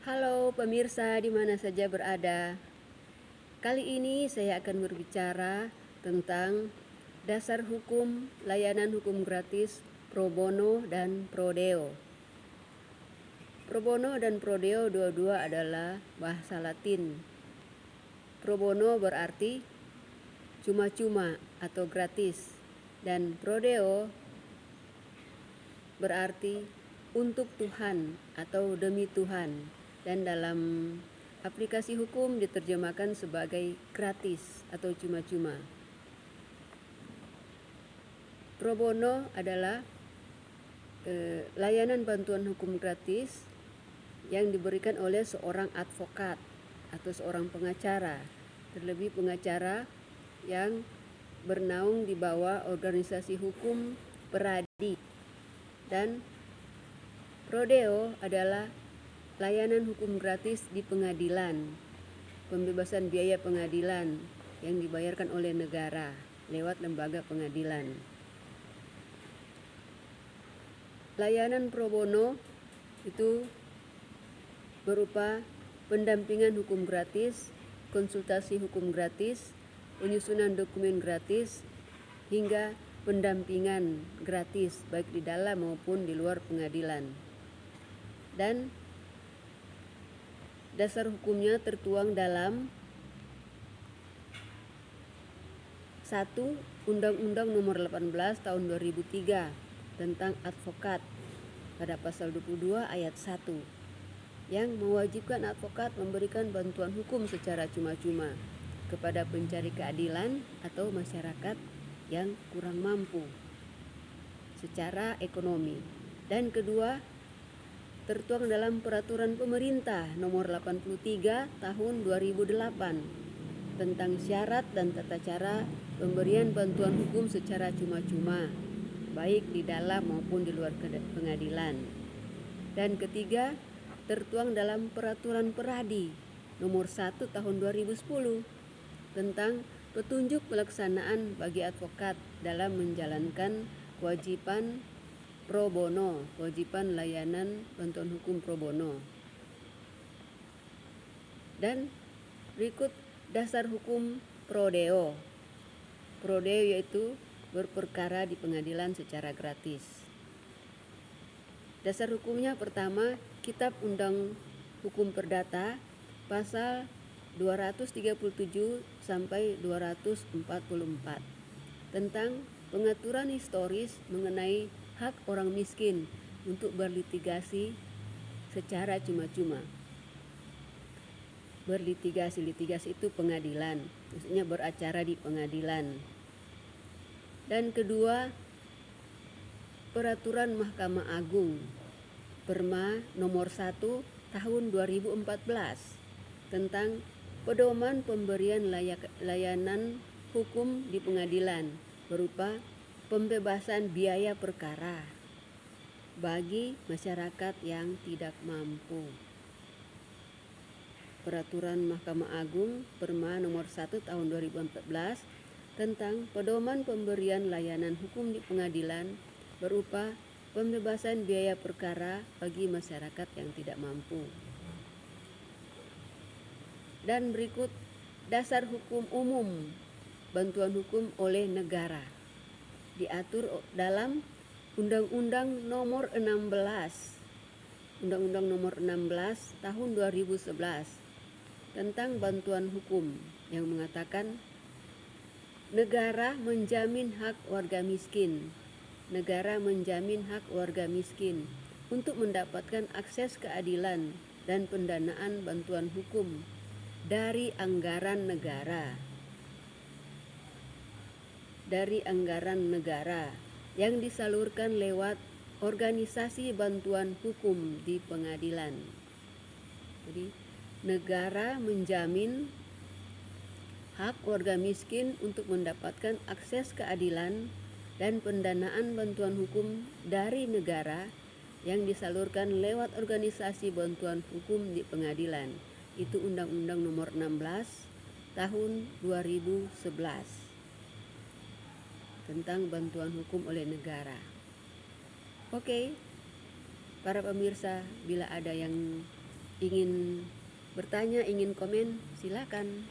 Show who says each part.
Speaker 1: Halo pemirsa di mana saja berada. Kali ini saya akan berbicara tentang dasar hukum layanan hukum gratis pro bono dan pro deo. Pro bono dan pro deo dua-dua adalah bahasa Latin. Pro bono berarti cuma-cuma atau gratis, dan pro deo berarti untuk Tuhan atau demi Tuhan, dan dalam aplikasi hukum diterjemahkan sebagai gratis atau cuma-cuma. Pro bono adalah layanan bantuan hukum gratis yang diberikan oleh seorang advokat atau seorang pengacara, terlebih pengacara yang bernaung di bawah organisasi hukum peradi. Dan pro deo adalah layanan hukum gratis di pengadilan, pembebasan biaya pengadilan yang dibayarkan oleh negara lewat lembaga pengadilan. Layanan pro bono itu berupa pendampingan hukum gratis, konsultasi hukum gratis, penyusunan dokumen gratis, hingga pendampingan gratis baik di dalam maupun di luar pengadilan. Dan dasar hukumnya tertuang dalam 1. Undang-Undang Nomor 18 Tahun 2003 tentang advokat pada pasal 22 ayat 1 yang mewajibkan advokat memberikan bantuan hukum secara cuma-cuma kepada pencari keadilan atau masyarakat yang kurang mampu secara ekonomi. Dan kedua, tertuang dalam Peraturan Pemerintah Nomor 83 Tahun 2008 tentang syarat dan tata cara pemberian bantuan hukum secara cuma-cuma, baik di dalam maupun di luar pengadilan. Dan ketiga, tertuang dalam Peraturan Peradi Nomor 1 Tahun 2010 tentang petunjuk pelaksanaan bagi advokat dalam menjalankan kewajiban pro bono, kewajiban layanan bantuan hukum pro bono. Dan berikut dasar hukum pro deo. Pro deo yaitu berperkara di pengadilan secara gratis. Dasar hukumnya pertama, Kitab Undang Hukum Perdata pasal 237 sampai 244 tentang pengaturan historis mengenai hak orang miskin untuk berlitigasi secara cuma-cuma. Berlitigasi itu pengadilan, maksudnya beracara di pengadilan. Dan kedua, Peraturan Mahkamah Agung Perma Nomor 1 Tahun 2014 tentang pedoman pemberian layanan hukum di pengadilan berupa pembebasan biaya perkara bagi masyarakat yang tidak mampu. Peraturan Mahkamah Agung Perma Nomor 1 Tahun 2014 tentang pedoman pemberian layanan hukum di pengadilan berupa pembebasan biaya perkara bagi masyarakat yang tidak mampu. Dan berikut dasar hukum umum bantuan hukum oleh negara diatur dalam Undang-Undang Nomor 16 Tahun 2011 tentang bantuan hukum yang mengatakan negara menjamin hak warga miskin. Negara menjamin hak warga miskin untuk mendapatkan akses keadilan dan pendanaan bantuan hukum dari anggaran negara yang disalurkan lewat organisasi bantuan hukum di pengadilan. Jadi, negara menjamin hak warga miskin untuk mendapatkan akses keadilan dan pendanaan bantuan hukum dari negara yang disalurkan lewat organisasi bantuan hukum di pengadilan. Itu Undang-Undang Nomor 16 Tahun 2011 tentang bantuan hukum oleh negara. Oke, para pemirsa, bila ada yang ingin bertanya, ingin komen, silakan.